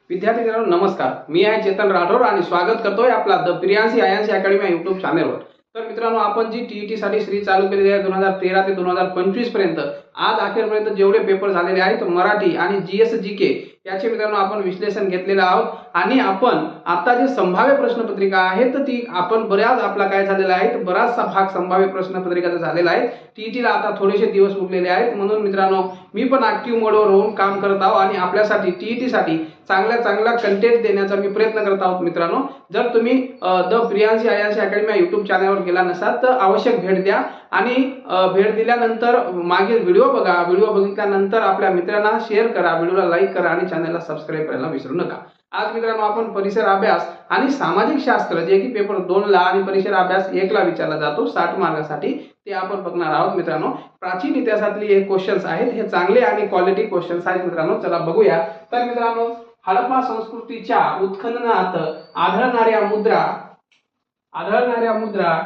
विद्यार्थी मित्रांनो नमस्कार, मी आहे चेतन राठोड आणि स्वागत करतोय आपला द प्रियांसी आयांसी अकॅडमी युट्यूब चॅनलवर। तर मित्रांनो आपण जी टीईटी साठी श्री चालू केलेली आहे 2013 ते 2025 पर्यंत आज अखेरपर्यंत जेवढे पेपर झालेले आहेत मराठी आणि जीएस जीके याचे मित्रांनो आपण विश्लेषण घेतलेले आहोत आणि आपण आता जे संभाव्य प्रश्नपत्रिका आहे तर ती आपण बऱ्याच आपला काय झालेला आहे बराचसा भाग संभाव्य प्रश्नपत्रिकाचा झालेला आहे। टीईटीला आता थोडेसे दिवस उरलेले आहेत म्हणून मित्रांनो मी पण ऍक्टिव्ह मोडवर होऊन काम करत आहोत आणि आपल्यासाठी टीईटी साठी चांगला कंटेंट देण्याचा मी प्रयत्न करत आहोत। मित्रांनो जर तुम्ही द प्रियांसी आयांसी अकॅडमी युट्यूब चॅनलवर गेला नसाल तर आवश्यक भेट द्या आणि भेट दिल्यानंतर मागील व्हिडिओ बघा, व्हिडिओ बघितल्यानंतर आपल्या मित्रांना शेअर करा, व्हिडिओला लाईक करा आणि चॅनलला सबस्क्राइब करायला विसरू नका। आज मित्रांनो आपण परिसर अभ्यास आणि सामाजिक शास्त्र जे की पेपर 2 ला आणि परिसर अभ्यास 1 ला विचारला जातो 60 मार्कासाठी ते आपण बघणार आहोत। मित्रांनो प्राचीन इतिहासातली हे क्वेश्चन्स आहेत, हे चांगले आणि क्वालिटी क्वेश्चन्स आहेत मित्रांनो, चला बघूया। तर मित्रांनो हडप्पा संस्कृतीच्या उत्खननात आढळणाऱ्या मुद्रा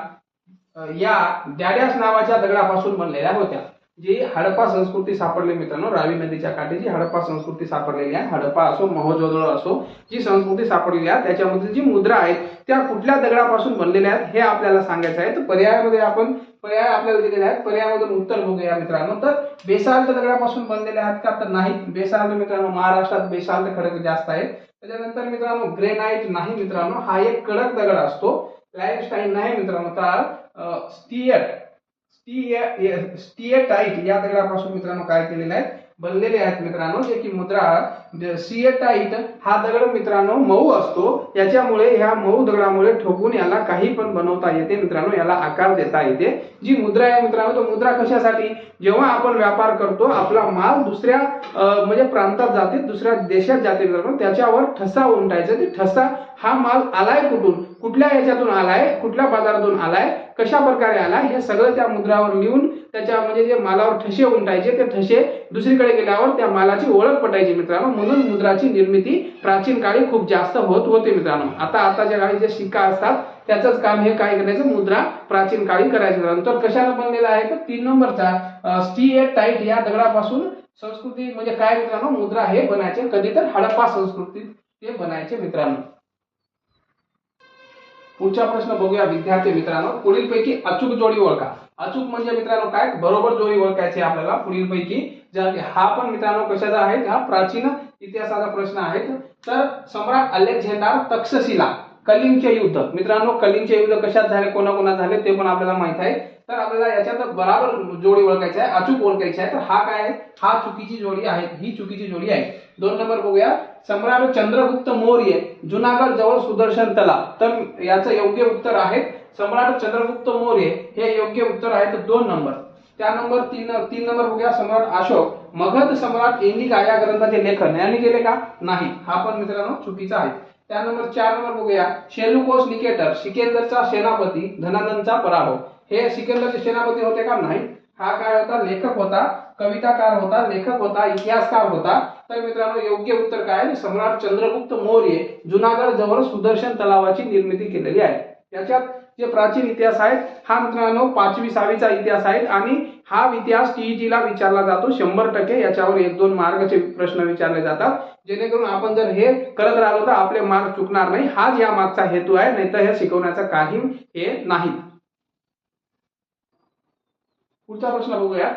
या डॅडॅस नावाच्या दगडापासून बनलेल्या होत्या। जी हडप्पा संस्कृती सापडली मित्रांनो, रावी नदीच्या काठी जी हडप्पा संस्कृती सापडलेली आहे, हडप्पा असो मोहनजोदडो असो जी संस्कृती सापडलेली आहे त्याच्यामध्ये जी मुद्रा आहेत त्या कुठल्या दगडापासून बनलेल्या आहेत हे आपल्याला सांगायचं आहे। तर पर्यायामध्ये आपण पर्याय आपल्याला दिलेले आहेत, पर्यायामधून उत्तर बघूया मित्रांनो। तर बेसाल्ट दगडापासून बनलेले आहेत का, तर नाही। बेसाल्ट मित्रांनो महाराष्ट्रात बेसाल्ट खडक जास्त आहे। त्याच्यानंतर मित्रांनो ग्रेनाइट नाही मित्रांनो, हा एक कडक दगड असतो। लाइमस्टाइन नाही मित्रांनो, तर स्टिएटाइट या दगडापासून मित्रांनो काय केलेले आहेत बनलेले आहेत मित्रांनो, जे की मुद्रा स्टिएटाइट हा दगड मित्रांनो मऊ असतो, याच्यामुळे ह्या मऊ दगडामुळे ठोकून याला काही पण बनवता येते मित्रांनो, याला आकार देता येते। जी मुद्रा आहे मित्रांनो तो मुद्रा कशासाठी, जेव्हा आपण व्यापार करतो आपला माल दुसऱ्या म्हणजे प्रांतात जाते, दुसऱ्या देशात जाते मित्रांनो, त्याच्यावर ठसा उमटायचा। ते ठसा हा माल आलाय कुठून, कुठल्या याच्यातून आलाय, कुठल्या बाजारातून आलाय, कशा प्रकारे आलाय हे सगळं त्या मुद्रावर लिहून त्याच्या म्हणजे जे मालावर ठसे उमटायचे ते ठसे दुसरीकडे गेल्यावर त्या मालाची ओळख पटायची मित्रांनो, म्हणून मुद्राची निर्मिती प्राचीन काळी खूप जास्त होत होते मित्रांनो। आताच्या काळी जे सिक्का असतात त्याचंच काम हे काय करायचं मुद्रा प्राचीन काळी करायचं मित्रांनो। तर कशाला बनलेला आहे तर 3 नंबरचा स्टिएटाइट या दगडापासून संस्कृती म्हणजे काय मित्रांनो मुद्रा हे बनायचे, कधी तर हडप्पा संस्कृतीत ते बनायचे मित्रांनो। पुढचा प्रश्न बघूया विद्यार्थी मित्रांनो, पुढीलपैकी अचूक जोडी ओळखा। अचूक म्हणजे मित्रांनो काय, बरोबर जोडी ओळखायची आपल्याला पुढीलपैकी। जर हा पण मित्रांनो कशाचा आहे, हा प्राचीन इतिहासाचा प्रश्न आहे। तर सम्राट अलेक्झांडर तक्षशिला कलिंगचे युद्ध मित्रांनो, कलिंगचे युद्ध कशात झाले, कोणाकोणात झाले ते पण आपल्याला माहित आहे। तर आपल्याला याच्यात बरोबर जोडी ओळखायची आहे, अचूक ओळखायची आहे। तर हा काय आहे, हा चुकीची जोडी आहे, ही चुकीची जोडी आहे। 2 नंबर बघूया, सम्राट चंद्रगुप्त मौर्य जुनागड जवळ सुदर्शन तलाव। तर याचं योग्य उत्तर आहे सम्राट चंद्रगुप्त मौर्य हे योग्य उत्तर आहे। तर 2 नंबर। त्यानंतर 3 नंबर बघूया, सम्राट अशोक मगध सम्राट इंडिका या ग्रंथाचे लेखन यांनी केले का, नाही, हा पण मित्रांनो चुकीचा आहे। त्यानंतर 4 नंबर बघूया, सेल्युकोस निकेटर सिकंदरचा सेनापती धनानंदचा पराभव, हे सिकंदरचे सेनापती होते का, नाही, हा काय होता लेखक होता, कविताकार होता, लेखक होता, इतिहासकार होता। तर मित्रांनो योग्य उत्तर काय, सम्राट चंद्रगुप्त मौर्य जुनागड जवळ सुदर्शन तलावाची निर्मिती केलेली आहे। याच्यात जे प्राचीन इतिहास आहे हा मित्रांनो 5वी 6वीचा इतिहास आहे आणि हा इतिहास टीईटी ला विचारला जातो 100%। याच्यावर 1-2 मार्काचे प्रश्न विचारले जातात, जेणेकरून आपण जर हे करत राहिलो तर आपले मार्क चुकणार नाही, हाच या मागचा हेतू आहे, नाहीतर हे शिकवण्याचा काही हे नाही। पुढचा प्रश्न बघूया,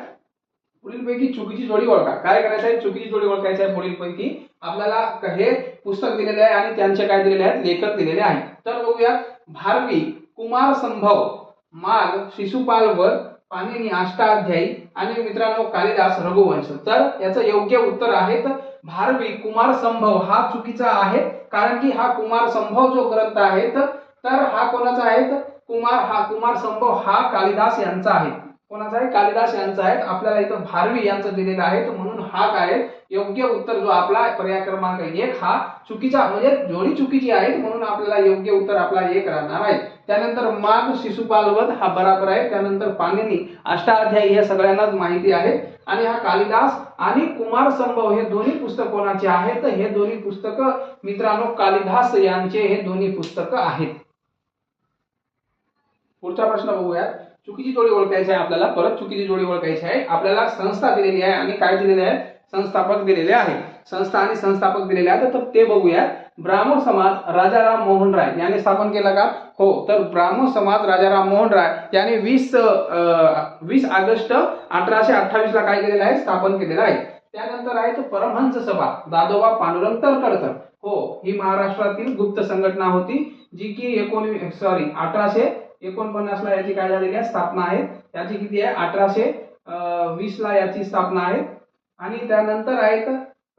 पुढीलपैकी चुकीची जोडी ओळखा। काय करायचं आहे, चुकीची जोडी ओळखायची आहे। पुढीलपैकी आपल्याला हे पुस्तक दिलेले आहे आणि त्यांचे काय दिलेले आहेत, लेखक दिलेले आहेत। तर बघूया, भारवी कुमार संभव माग शिशुपाल वर पाणिनी अष्टाध्यायी आणि मित्रांनो कालिदास रघुवंश। तर याचं योग्य उत्तर आहे भारवी कुमार संभव हा चुकीचा आहे, कारण की हा कुमार संभव जो ग्रंथ आहे तर हा कोणाचा आहे, कुमार संभव हा कालिदास यांचा आहे। कोणाचा आहे, कालिदास यांचा आहे। आपल्याला इथं भारवी यांचं दिलेलं आहे, म्हणून हा काय योग्य उत्तर जो आपला पर्याय क्रमांक 1 हा चुकीचा म्हणजे जोडी चुकीची आहे, म्हणून आपल्याला योग्य उत्तर आपला 1 राहणार आहे। त्यानंतर माग शिशुपालवध हा बरोबर आहे। त्यानंतर पाणिनी अष्टाध्यायी हे सगळ्यांनाच माहिती आहे आणि हा कालिदास आणि कुमार संभव हे दोन्ही पुस्तक कोणाचे आहेत, हे दोन्ही पुस्तक मित्रांनो कालिदास यांचे हे दोन्ही पुस्तक आहेत। पुढचा प्रश्न बघूया, चुकीची जोडी ओळखायची आहे आपल्याला, परत चुकीची जोडी ओळखायची आहे। आपल्याला संस्था दिलेली आहे आणि काय दिलेले आहे, संस्थापक दिलेले आहे, संस्था आणि संस्थापक दिलेले आहेत, तर ते बघूया. ब्राह्मण समाज राजाराम मोहन राय यांनी स्थापन केला का? हो, तर ब्राह्मण समाज राजाराम मोहन राय यांनी 20 ऑगस्ट 1828 ला काय केलेलं आहे? स्थापन केलेलं आहे. त्यानंतर आहे तो परमहंस सभा दादोबा पांडुरंग तरखडकर. हो, ही महाराष्ट्रातील गुप्त संघटना होती, जी की 1849 ला याची काय झालेली आहे? स्थापना आहे. याची किती आहे? 1820 ला याची स्थापना आहे. आणि त्यानंतर आहेत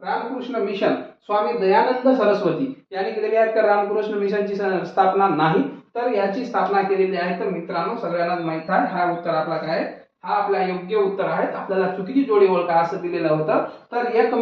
रामकृष्ण मिशन स्वामी दयानंद सरस्वती यांनी केलेली आहे का? रामकृष्ण मिशनची स्थापना नाही, तर याची स्थापना केलेली आहे. तर मित्रांनो, सगळ्यांना माहित आहे, हा उत्तर आपला काय आहे? हा आपला योग्य उत्तर आहे. आपल्याला चुकीची जोडी ओळखा असं दिलेलं होतं. तर 1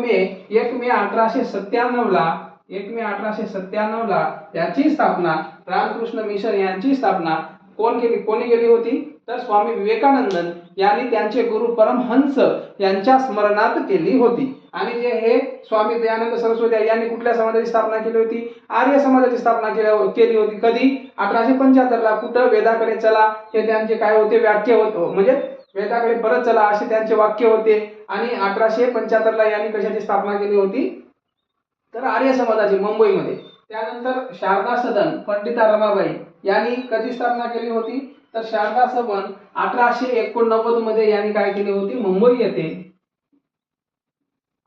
मे 1897 ला याची स्थापना, रामकृष्ण मिशन यांची स्थापना कोणी केली होती? तर स्वामी विवेकानंद यांनी त्यांचे गुरु परमहंस यांच्या स्मरणात केली होती. आणि जे हे स्वामी दयानंद सरस्वती यांनी कुठल्या समाजाची स्थापना केली होती? आर्य समाजाची स्थापना केली होती. कधी? 1875 ला. कुठं? वेदाकडे चला हे त्यांचे काय होते? वाक्य होते, म्हणजे वेदाकडे परत चला असे त्यांचे वाक्य होते. आणि 1875 ला यांनी कशाची स्थापना केली होती? तर आर्य समाजाची, मुंबईमध्ये. त्यानंतर शारदा सदन पंडिता रमाबाई यांनी कधी स्थापना केली होती? तर शारदा सदन 1889 मध्ये यांनी काय केली होती? मुंबई येथे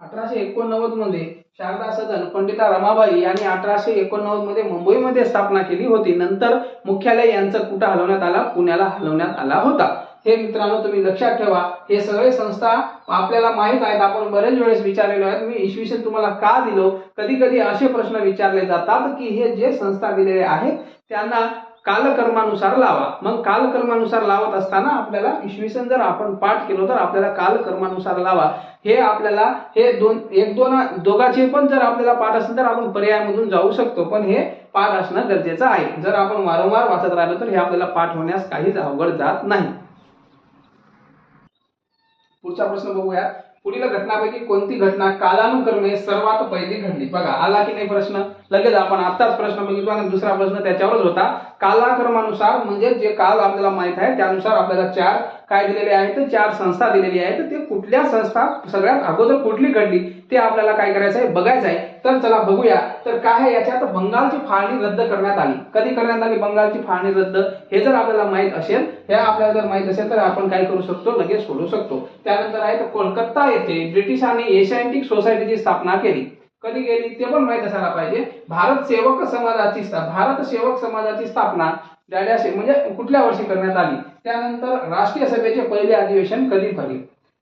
1889 मध्ये शारदा सदन पंडिता रमाबाई यांनी 1889 मध्ये मुंबईमध्ये स्थापना केली होती. नंतर मुख्यालय यांचं कुठं हलवण्यात आला? पुण्याला हलवण्यात आला होता. हे मित्रांनो तुम्ही लक्षात ठेवा. हे सगळे संस्था आपल्याला माहित आहेत, आपण बरेच वेळेस विचारलेले आहेत. मी इसवी तुमला का दिलो? कधी कधी असे प्रश्न विचारले जातात की हे जे संस्था दिलेले आहेत त्यांना कालकर्मानुसार लावा. मग कालकर्मानुसार लावत असताना आपल्याला इसवी जर आपण पाठ केलो तर आपल्याला कालकर्मानुसार लावा. हे आपल्याला हे दोघांचे पण जर आपल्याला पाठ असेल तर आपण पर्यायामधून जाऊ शकतो, पण हे पाठ असणं गरजेचं आहे. जर आपण वारंवार वाचत राहिलो तर हे आपल्याला पाठ होण्यास काहीच अवघड जात नाही. पुढचा प्रश्न बघूया. पुढील घटनापैकी कोणती घटना कालानुक्रमे सर्वात पहिली घडली? बघा, आला की नाही प्रश्न? लगेच आपण आताच प्रश्न बघितला आणि दुसरा प्रश्न त्याच्यावरच होता. कालक्रमानुसार म्हणजे जे काल आपल्याला माहित आहे त्यानुसार आपल्याला 4 काय दिलेले आहेत? 4 संस्था दिलेली आहेत. ते कुठल्या संस्था सगळ्यात अगोदर कुठली घडली ते आपल्याला काय करायचं आहे? बघायचं आहे. तर चला बघूया. तर काय आहे याच्यात? बंगालची फाळणी रद्द करण्यात आली. कधी करण्यात आली बंगालची फाळणी रद्द? हे जर आपल्याला माहित असेल, हे आपल्याला जर माहित असेल तर आपण काय करू शकतो? लगेच सोडू शकतो. त्यानंतर आहे तर कोलकाता येथे ब्रिटिशांनी एशियाटिक सोसायटीची स्थापना केली. कधी केली ते पण माहित असायला पाहिजे. भारत सेवक समाजाची स्थापना म्हणजे कुठल्या वर्षी करण्यात आली? त्यानंतर राष्ट्रीय सभेचे पहिले अधिवेशन कधी भरले?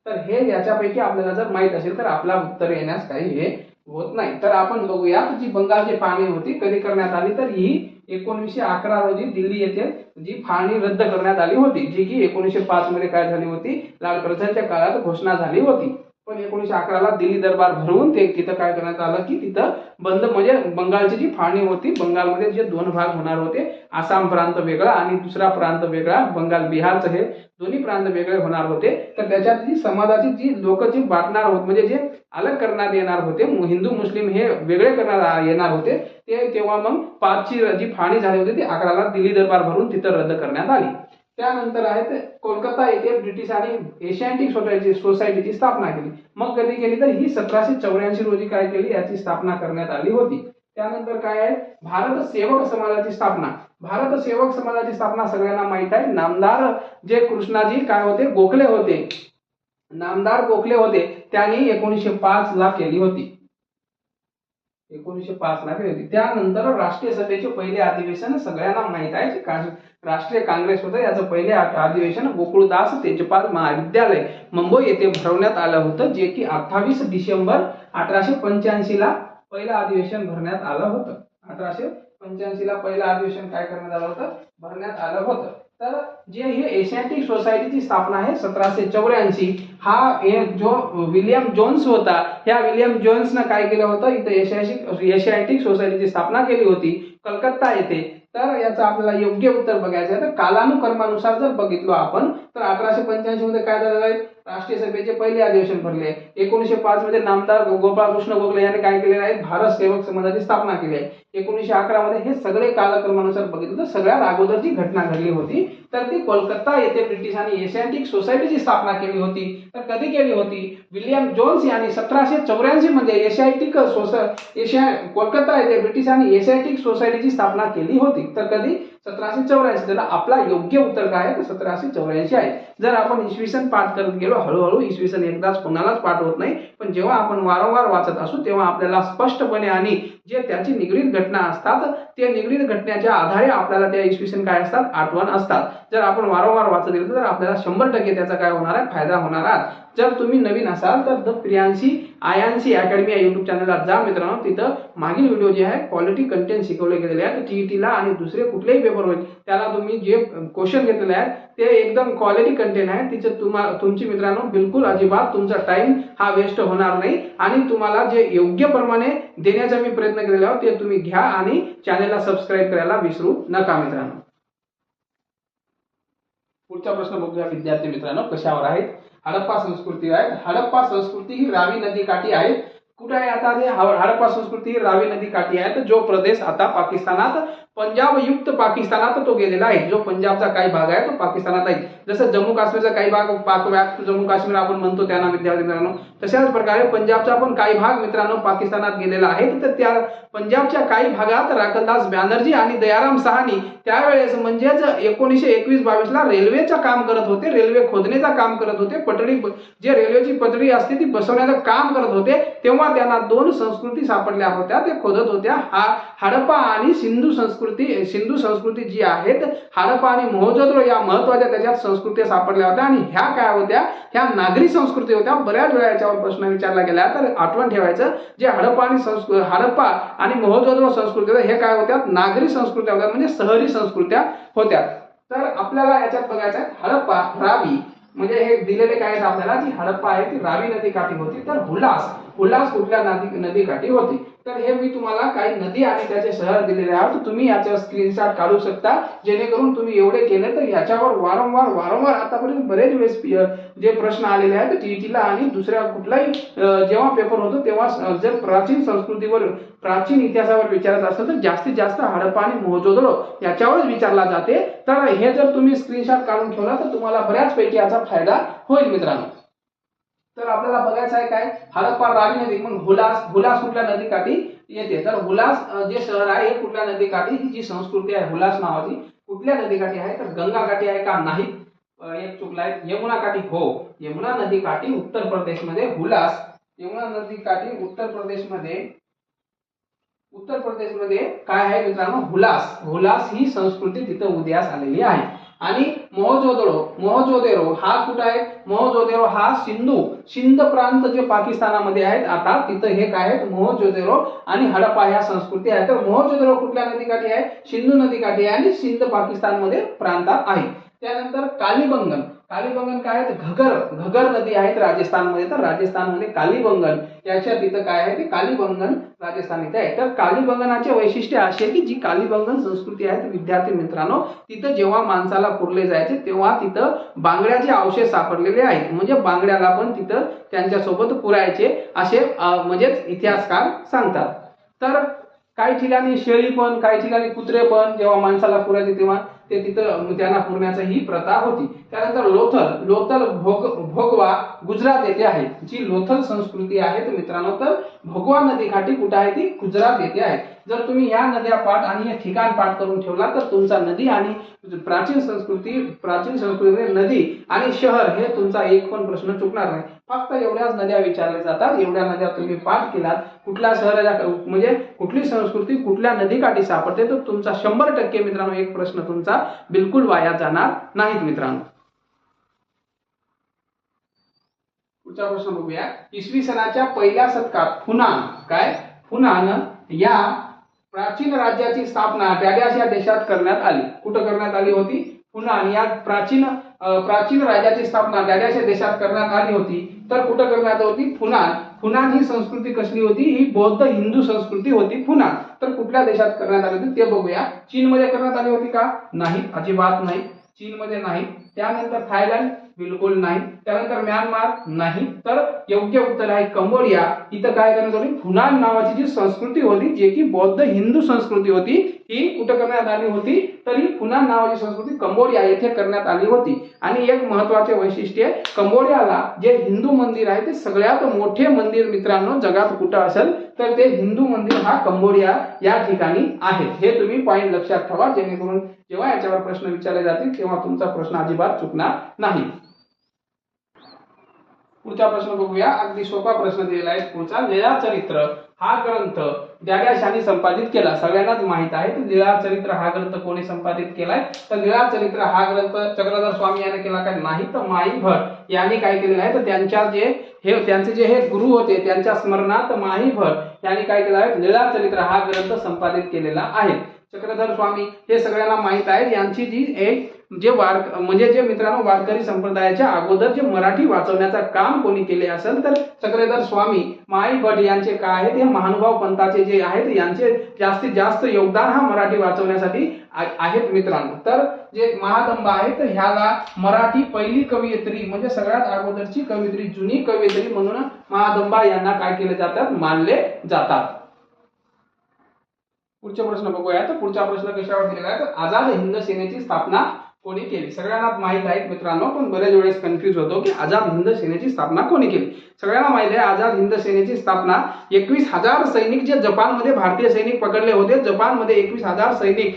तर हे याच्यापैकी आपल्याला जर माहित असेल तर आपला उत्तर येण्यास काही हे होत नाही. तर आपण बघूया जी बंगालची फाळणी होती कधी करण्यात आली? तर ही 1911 रोजी दिल्ली येथे जी फाळणी रद्द करण्यात आली होती, जी की 1905 मध्ये काय झाली होती? लाल बहादूरच्या काळात घोषणा झाली होती. पण 1911 ला दिल्ली दरबार भरवून ते तिथं काय करण्यात आलं की तिथं बंद, म्हणजे बंगालची जी फाळणी होती, बंगालमध्ये जे 2 भाग होणार होते, आसाम प्रांत वेगळा आणि दुसरा प्रांत वेगळा, बंगाल बिहारचं हे दोन्ही प्रांत वेगळे होणार होते. तर त्याच्यात जी समाजाची जी लोक जी वाटणार होते, म्हणजे जे अलग करण्यात येणार होते, हिंदू मुस्लिम हे वेगळे करण्यात येणार होते, ते तेव्हा मग 5 ची जी फाळणी झाली होती ती 11 ला दिल्ली दरबार भरून तिथं रद्द करण्यात आली. त्यानंतर आहे ते कोलकाता येथे ब्रिटिशांनी एशियाटिक सोसायटीची स्थापना केली. मग कधी केली? तर ही 1784 रोजी काय केली? याची स्थापना करण्यात आली होती. त्यानंतर काय आहे? भारत सेवक समाजाची स्थापना. भारत सेवक समाजाची स्थापना सगळ्यांना माहित आहे. नामदार जे कृष्णाजी काय होते? गोखले होते. नामदार गोखले होते. त्यांनी 1905 ला केली होती. 1905 ला केली होती. त्यानंतर राष्ट्रीय सभेचे पहिले अधिवेशन सगळ्यांना माहित आहे. राष्ट्रीय काँग्रेस होतं, याचं पहिले अधिवेशन गोकुळदास तेजपाल महाविद्यालय मुंबई येथे भरवण्यात आलं होतं, जे की 28 डिसेंबर 1885 ला पहिलं अधिवेशन भरण्यात आलं होतं. 1885 ला पहिलं अधिवेशन काय करण्यात आलं होतं? भरण्यात आलं होतं. तर जे हे एशियाटिक सोसायटीची स्थापना आहे 1784, हा जो विलियम जोन्स होता, ह्या विलियम जोन्सनं काय केलं होतं? इथं एशियाटिक सोसायटीची स्थापना केली होती कलकत्ता येथे. तर याचं आपल्याला योग्य उत्तर बघायचं आहे. तर कालानुक्रमानुसार जर बघितलो आपण तर 1885 मध्ये काय झालेलं आहे? राष्ट्रीय सभेचे पहिले अधिवेशन भरले. 1905 मध्ये नामदार गोपाळकृष्ण गोखले यांनी काय केलेले आहे, भारत सेवक समाजाची स्थापना केली आहे. 1911 मध्ये हे सगळे कालक्रमानुसार बघितलं तर सगळ्यात अगोदर जी घटना घडली होती तर ती कोलकाता येथे ब्रिटिशांनी एशियाटिक सोसायटीची स्थापना केली होती. तर कधी केली होती, विल्यम जोन्स यांनी 1784 मध्ये कोलकाता येथे ब्रिटिशांनी एशियाटिक सोसायटीची स्थापना केली होती. तर कधी 1784. त्याला आपला योग्य उत्तर काय आहे तर 1784 आहे. जर आपण इसवी सन पाठ करत गेलो हळूहळू, इसवी सन एकदाच कोणालाच पाठ होत नाही, पण जेव्हा आपण वारंवार वाचत असू तेव्हा आपल्याला स्पष्टपणे आणि जे त्याची निगडीत घटना असतात ते निगडीत घटनेच्या आधारे आपल्याला त्या इसवी सन काय असतात आठवण असतात. जर आपण वारंवार वाचत गेलो तर आपल्याला 100% त्याचा काय होणार आहे, फायदा होणार आहे. जर तुम्ही नवीन असाल तर द प्रियांशी आयांशी अकॅडमी या युट्यूब चॅनलला जा मित्रांनो. तिथं मागील व्हिडिओ जे आहे क्वालिटी कंटेंट शिकवले गेलेले आहेत. टीईटीला आणि दुसरे कुठलेही पेपर होईल त्याला तुम्ही जे क्वेश्चन घेतलेले आहेत ते एकदम क्वालिटी कंटेंट आहे. तिचं तुमची मित्रांनो बिलकुल अजिबात तुमचा टाइम हा वेस्ट होणार नाही आणि तुम्हाला जे योग्य प्रमाणे देण्याचा मी प्रयत्न केलेला आहे ते तुम्ही घ्या आणि चॅनलला सबस्क्राईब करायला विसरू नका मित्रांनो. पुढचा प्रश्न बघूया विद्यार्थी मित्रांनो कशावर आहे, हडप्पा संस्कृती आहे. हडप्पा संस्कृती ही रावी नदी काठी आहे. कुठे आहे आता ते हडप्पा संस्कृती रावी नदी काठी आहे. तर जो प्रदेश आता पाकिस्तानात पंजाब युक्त पाकिस्तानात तो गेलेला आहे. जो पंजाबचा काही भाग आहे तो पाकिस्तानात आहे. जसं जम्मू काश्मीरचा काही भाग पाकव्याप्त जम्मू काश्मीर आपण म्हणतो त्यांना विद्यार्थी मित्रांनो, तशाच प्रकारे पंजाबचा पण काही भाग मित्रांनो पाकिस्तानात गेलेला आहे. तर त्या पंजाबच्या काही भागात राखलदास बॅनर्जी आणि दयाराम साहनी त्यावेळेस म्हणजेच 1921-22 ला रेल्वेचं काम करत होते, रेल्वे खोदण्याचं काम करत होते, पटरी जे रेल्वेची पटरी असते ती बसवण्याचं काम करत होते. तेव्हा त्यांना दोन संस्कृती सापडल्या होत्या, ते खोदत होत्या. हडप्पा आणि सिंधू संस्कृती जी आहेत, हडप्पा आणि मोहंजोदडो या महत्वाच्या त्याच्यात संस्कृती सापडल्या होत्या आणि ह्या काय होत्या, ह्या नागरी संस्कृती होत्या. बऱ्याच वेळा याच्यावर प्रश्न विचारला गेला तर आठवण ठेवायचं जे हडप्पा आणि मोहंजोदडो संस्कृती हे काय होत्या, नागरी संस्कृत्या होत्या म्हणजे शहरी संस्कृत्या होत्या. तर आपल्याला याच्यात बघायचं आहे हडप्पा रावी म्हणजे हे दिलेले काय आहेत आपल्याला, जी हडप्पा आहे ती रावी नदी काठी होती. तर हुल्लास कुठल्या नदी काठी होती. तर हे मी तुम्हाला काही नदी आणि त्याचे शहर दिलेले आहेत. तुम्ही याच्यावर स्क्रीनशॉट काढू शकता जेणेकरून तुम्ही एवढे केले तर याच्यावर वारंवार आतापर्यंत बरेच वेळेस जे प्रश्न आलेले आहेत टीईटीला आणि दुसऱ्या कुठलाही जेव्हा पेपर होतो तेव्हा जर प्राचीन इतिहासावर विचारत असेल तर जास्तीत जास्त हडप्पा आणि मोहंजोदडो याच्यावरच विचारला जाते. तर हे जर तुम्ही स्क्रीनशॉट काढून ठेवला तर तुम्हाला बऱ्याचपैकी याचा फायदा होईल मित्रांनो. तर आपल्याला बघायचं आहे काय, हडप्पा रावी नदी. मग हुलास कुठल्या नदी काठी येते, तर हुलास जे शहर आहे हे कुठल्या नदी काठी, ही जी संस्कृती आहे हुलास नावाची कुठल्या नदी काठी आहे तर गंगा काठी आहे का, नाही एक चुकला आहे. यमुना काठी, हो यमुना नदी काठी उत्तर प्रदेशमध्ये. हुलास यमुना नदी काठी उत्तर प्रदेशमध्ये काय आहे मित्रांनो, हुलास ही संस्कृती तिथं उदयास आलेली आहे. आणि मोहंजोदडो हा कुठे आहे, मोहंजोदडो हा सिंध प्रांत जे पाकिस्तानामध्ये आहेत आता तिथं हे काय आहेत मोहंजोदडो आणि हडप्पा ह्या संस्कृती आहेत. तर मोहंजोदडो कुठल्या नदीकाठी आहे, सिंधू नदीकाठी आहे आणि सिंध पाकिस्तानमध्ये प्रांतात आहे. त्यानंतर कालीबंगन काय आहे, घगर नदी आहेत राजस्थानमध्ये. तर राजस्थानमध्ये कालीबंगन याच्या तिथं काय आहे ते कालीबंगन राजस्थान इथे आहे. तर कालीबंगनाचे वैशिष्ट्य असे की जी कालीबंगन संस्कृती आहे विद्यार्थी मित्रांनो, तिथं जेव्हा माणसाला पुरले जायचे तेव्हा तिथं बांगड्याचे अवशेष सापडलेले आहेत. म्हणजे बांगड्याला पण तिथं त्यांच्यासोबत पुरायचे असे म्हणजेच इतिहासकार सांगतात. तर काही ठिकाणी शेळी पण काही ठिकाणी कुत्रे पण जेव्हा माणसाला पुरायचे तेव्हा ते तिथं त्यांना पुरण्याची ही प्रथा होती. त्यानंतर लोथल भोगवा गुजरात येथे आहे. जी लोथल संस्कृती आहे मित्रांनो तर भोगवा नदीकाठी कुठे आहे ती गुजरात येथे आहे. जर तुम्ही या नद्या पाठ आणि हे ठिकाण पाठ करून ठेवला तर तुमचा नदी आणि प्राचीन संस्कृतीमध्ये नदी आणि शहर हे तुमचा एक पण प्रश्न चुकणार नाही. फक्त एवढ्याच नद्या विचारल्या जातात, एवढ्या नद्या तुम्ही पाठ केलात, कुठल्या शहराच्या म्हणजे कुठली संस्कृती कुठल्या नदीकाठी सापडते तर तुमचा 100% मित्रांनो एक प्रश्न तुमचा बिलकुल वाया जाणार नाहीत मित्रांनो. पुढचा प्रश्न बघूया. इसवी सनाच्या पहिल्या शतकात फुनान या प्राचीन राज्याची स्थापना डॅडॅश या देशात करण्यात आली. कुठं करण्यात आली होती, फुनान या प्राचीन राज्याची स्थापना डॅडॅश या देशात करण्यात आली होती. तर कुठं करण्यात होती, फुनान ही संस्कृती कसली होती, ही बौद्ध हिंदू संस्कृती होती फुनान. तर कुठल्या देशात करण्यात आली होती ते बघूया. चीन मध्ये करण्यात आली होती का, नाही अजिबात नाही, चीन मध्ये नाही. त्यानंतर थायलंड, बिलकुल नाही. त्यानंतर म्यानमार नाही. तर योग्य उत्तर आहे कंबोडिया. इथं काय करण्यात आली, फुनान नावाची जी संस्कृती होती, जे की बौद्ध हिंदू संस्कृती होती, ही कुठं करण्यात आली होती, तर ही फुनान नावाची संस्कृती कंबोडिया येथे करण्यात आली होती. आणि एक महत्वाचे वैशिष्ट्य, कंबोडियाला जे हिंदू मंदिर आहे ते सगळ्यात मोठे मंदिर मित्रांनो जगात कुठं असेल तर ते हिंदू मंदिर हा कंबोडिया या ठिकाणी आहे. हे तुम्ही पॉइंट लक्षात ठेवा, जेणेकरून जेव्हा याच्यावर प्रश्न विचारले जातील तेव्हा तुमचा प्रश्न अजिबात चुकणार नाही. पुढचा प्रश्न बघूया. अगदी सोपा प्रश्न दिलेला आहे पुढचा. लीळा चरित्र हा ग्रंथ ज्याने संपादित केला, सगळ्यांनाच माहित आहे. तर लीळा चरित्र हा ग्रंथ कोणी संपादित केलाय, तर लीळा चरित्र हा ग्रंथ चक्रधर स्वामी याने केला काय, नाही तर माई भट यांनी काय केलेलं आहे, तर त्यांचे जे हे गुरु होते त्यांच्या स्मरणात माई भट यांनी काय केलं आहे, लीळा चरित्र हा ग्रंथ संपादित केलेला आहे. चक्रधर स्वामी हे सगळ्यांना माहित आहे. यांची जी एक जे मित्रांनो वारकरी संप्रदायाच्या अगोदर जे मराठी वाचवण्याचं काम कोणी केले असेल तर चक्रधर स्वामी माई भट यांचे काय आहेत, हे महानुभाव पंथाचे जे आहेत यांचे जास्तीत जास्त योगदान हा मराठी वाचवण्यासाठी आहेत मित्रांनो. तर जे महादंबा आहे तर ह्याला मराठी पहिली कवयित्री म्हणजे सगळ्यात अगोदरची कवयित्री, जुनी कवयित्री म्हणून महादंबा यांना काय केले जातात, मानले जातात. पुढचा प्रश्न बघूया. तर पुढचा प्रश्न कशावर दिलेला आहे, तर आझाद हिंद सेनेची स्थापना कोणी केली. सगळ्यांना माहित आहे मित्रांनो, पण बरेच वेळेस कन्फ्युज होतो की आझाद हिंद सेनेची स्थापना कोणी केली. सगळ्यांना माहिती आहे आझाद हिंद सेनेची स्थापना 21,000 सैनिक जे जपानमध्ये भारतीय सैनिक पकडले होते, जपानमध्ये 21,000 सैनिक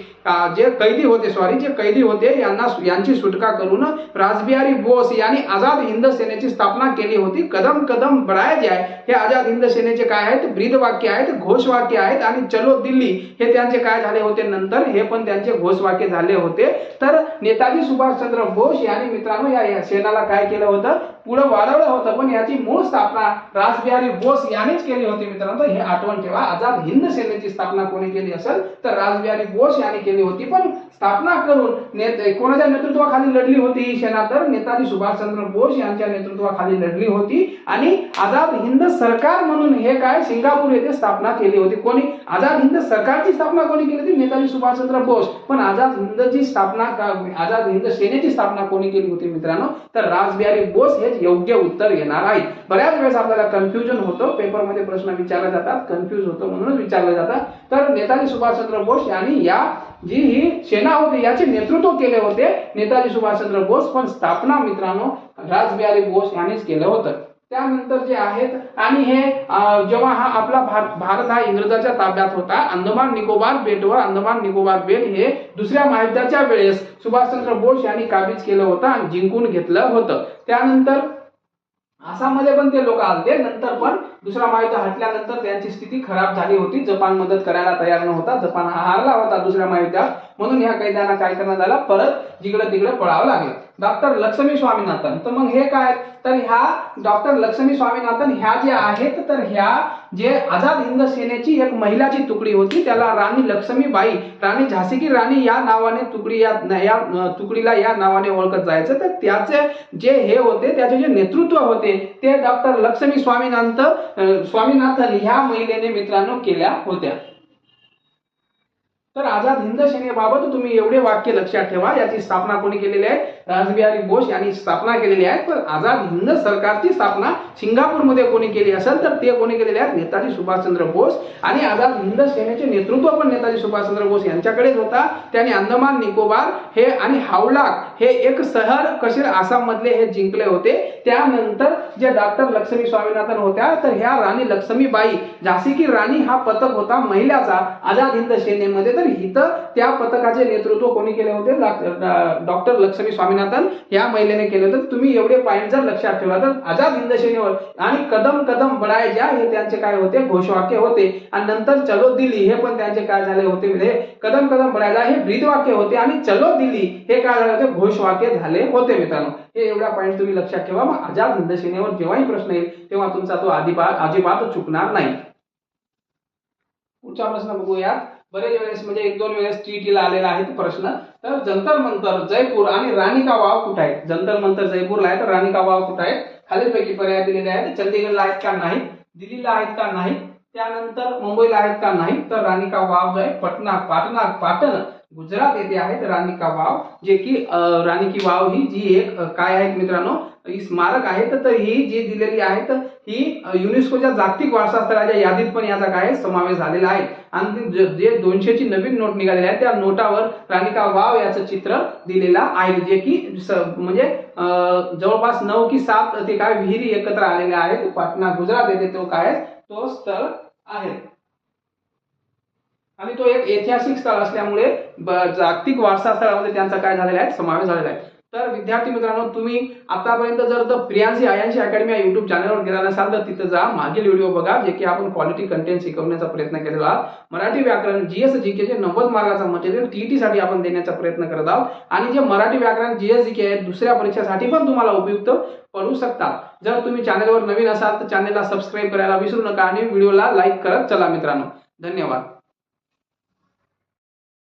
जे कैदी होते यांची सुटका करून रासबिहारी बोस यांनी आझाद हिंद सेनेची स्थापना केली होती. कदम कदम बढ़ाया जाए हे आझाद हिंद सेनेचे काय आहेत, ब्रीदवाक्य आहेत, घोषवाक्य आहेत. आणि चलो दिल्ली हे त्यांचे काय झाले होते, नंतर हे पण त्यांचे घोषवाक्य झाले होते. तर नेताजी सुभाषचंद्र बोस यांनी मित्रांनो या सेनाला काय केलं होतं, पुढे वाढवलं होतं. पण याची मूळ स्थापना रासबिहारी बोस यांनीच केली होती मित्रांनो. हे आठवण ठेवा. आझाद हिंद सेनेची स्थापना कोणी केली असेल तर रासबिहारी बोस यांनी केली होती. पण स्थापना करून कोणाच्या नेतृत्वाखाली लढली होती ही सेना, तर नेताजी सुभाषचंद्र बोस यांच्या नेतृत्वाखाली लढली होती. आणि आझाद हिंद सरकार म्हणून हे काय सिंगापूर येथे स्थापना केली होती. कोणी, आझाद हिंद सरकारची स्थापना कोणी केली होती, नेताजी सुभाषचंद्र बोस. पण आझाद हिंदची स्थापना आझाद हिंद सेनेची स्थापना कोणी केली होती मित्रांनो, तर रासबिहारी बोस हे योग्य उत्तर येणार आहे. बऱ्याच वेळेस आपल्याला कन्फ्युजन होतं, पेपरमध्ये प्रश्न विचारले जातात, कन्फ्युज होतो म्हणून विचारले जातात. तर नेताजी सुभाषचंद्र बोस यांनी या जी ही सेना होती याचे नेतृत्व केले होते नेताजी सुभाषचंद्र बोस. पण स्थापना मित्रांनो रासबिहारी बोस यांनीच केलं होतं. त्यानंतर जे आहेत आणि हे जेव्हा हा आपला भारत हा इंग्रजाच्या ताब्यात होता, अंदमान निकोबार बेट हे दुसऱ्या महायुद्धाच्या वेळेस सुभाषचंद्र बोस यांनी काबीज केलं होतं आणि जिंकून घेतलं होतं. त्यानंतर आसाममध्ये पण ते लोक आले. नंतर पण दुसरा महायुद्ध हटल्यानंतर त्यांची स्थिती खराब झाली होती. जपान मदत करायला तयार नव्हता. जपान हा हारला होता दुसऱ्या महायुद्धात. म्हणून ह्या कैद्यांना काय करण्यात आलं, परत जिकडे तिकडे पळावं लागलं. डॉक्टर लक्ष्मी स्वामीनाथन, तर मग हे काय, तर ह्या डॉक्टर लक्ष्मी स्वामीनाथन ह्या जे आहेत, तर ह्या जे आझाद हिंद सेनेची एक महिलाची तुकडी होती, त्याला राणी लक्ष्मीबाई, राणी झाशी की राणी या नावाने तुकडीला या नावाने ओळखत जायचं. तर त्याचे जे हे होते, त्याचे जे नेतृत्व होते ते डॉक्टर लक्ष्मी स्वामीनाथन ह्या महिलेने मित्रांनो केल्या होत्या. तर आझाद हिंद सेनेबाबत तुम्ही एवढे वाक्य लक्षात ठेवा. याची स्थापना कोणी केलेली आहे, रासबिहारी बोस यांनी स्थापना केलेली आहे. पण आझाद हिंद सरकारची स्थापना सिंगापूरमध्ये कोणी केली असेल तर ते कोणी केलेले आहेत, नेताजी सुभाषचंद्र बोस. आणि आझाद हिंद सेनेचे नेतृत्व पण नेताजी सुभाषचंद्र बोस यांच्याकडेच होता. त्यांनी अंदमान निकोबार हे आणि हावलाक हे एक शहर कसे आसाम मधले हे जिंकले होते. त्यानंतर जे डॉक्टर लक्ष्मी स्वामीनाथन होत्या, तर ह्या राणी लक्ष्मीबाई, झाशी की राणी हा पथक होता महिलाचा आझाद हिंद सेनेमध्ये. तर इथं त्या पथकाचे नेतृत्व कोणी केले होते, डॉक्टर लक्ष्मी स्वामीनाथन या महिलेने केले होते. तुम्ही एवढे पॉइंट जर लक्षात ठेवला तर आझाद हिंद सेनेवर आणि कदम कदम बढ़ाया जाए हे त्यांचे काय होते, घोषवाक्य होते. आणि नंतर चलो दिल्ली हे पण त्यांचे काय झाले होते, म्हणजे कदम कदम बढ़ाया जाए हे ब्रीदवाक्य होते आणि चलो दिल्ली हे काय झाले होते, घोषवाक्य झाले होते मित्रांनो. हे एवढा पॉइंट तुम्ही लक्षात ठेवा. मग आझाद हिंद सेनेवर जेव्हाही प्रश्न येईल तेव्हा तुमचा तो अजिबात चुकणार नाही. पुढचा प्रश्न बघूया. बरेच वेळेस म्हणजे 1-2 वेळेस टीईटीला आलेला आहे प्रश्न. तर जंतर मंतर जयपूर आणि राणी का वाव कुठे आहे. जंतर मंतर जयपूरला आहे, तर राणी का वाव कुठे आहे. खालीलपैकी पर्याय दिलेले आहेत. चंदीगडला आहेत का नाही, दिल्लीला आहेत का नाही, त्यानंतर मुंबईला आहेत का नाही, तर राणी का वाव जो आहे पाटण गुजरात येथे आहेत राणी का वाव, जे की राणी की वाव ही जी एक काय आहेत मित्रांनो, ही स्मारक आहेत. तर ही जी दिलेली आहेत ही युनेस्कोच्या जागतिक वारसा स्थळाच्या यादीत पण याचा काय समावेश झालेला आहे. आणि जे 200 ची नवीन नोट निघालेली आहे त्या नोटावर राणी का वाव याचं चित्र दिलेलं आहे, जे की म्हणजे जवळपास 9 की 7 ते काय विहिरी एकत्र आलेल्या आहेत. पाटणा गुजरात येथे तो काय तो स्थळ आहे आणि तो एक ऐतिहासिक स्थळ असल्यामुळे जागतिक वारसा स्थळामध्ये त्यांचा काय झालेला आहे समावेश झालेला आहे. तर विद्यार्थी मित्रांनो, तुम्ही आतापर्यंत जर द प्रियांशी आयांशी अकॅडमी या युट्यूब चॅनलवर गेला नसाल तर तिथं जा, मागील व्हिडिओ बघा, जे की आपण क्वालिटी कंटेंट शिकवण्याचा प्रयत्न केलेला आहोत. मराठी व्याकरण जीएस जीके चे 90 मार्काचा मटेरियल टीईटी साठी आपण देण्याचा प्रयत्न करत आहोत. आणि जे मराठी व्याकरण जीएस जीके आहे दुसऱ्या परीक्षेसाठी पण तुम्हाला उपयुक्त पडू शकतात. जर तुम्ही चॅनलवर नवीन असाल तर चॅनलला सबस्क्राईब करायला विसरू नका आणि व्हिडिओला लाईक करत चला मित्रांनो. धन्यवाद.